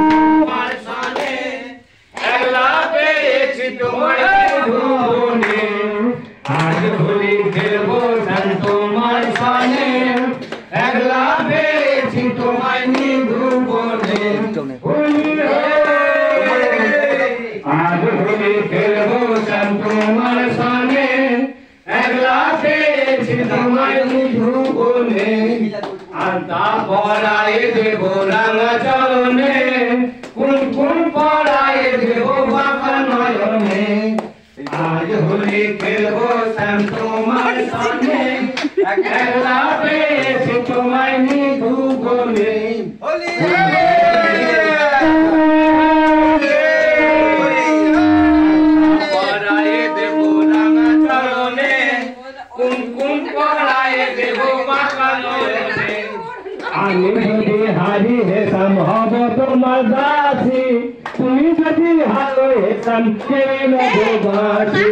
তোমার সানে একলা পেয়েছি তোমায় ভুবনে আজ হোলি খেলবো সান তোমার সানে একলা পেয়েছি তোমায় ভুবনে আজ হোলি খেলবো সান তোমার সানে একলা পেয়েছি তোমায় ভুবনে আন্তা পরায় দেব রাঙা চরণে কোন কোন পরায় দেব বাঁকা নয়নে আজ হোলি খেলবো শ্যাম তোমার সামনে একলা পেয়েছি তোমায় ভুবনে পরায় দেব রাঙা চরণে কোন কোন পরায় দেব বাঁকা নয়নে আমি যদি হারি হেতাম হব তোমার দাসী তুমি যদি ভালো হেতাম কেন বাসী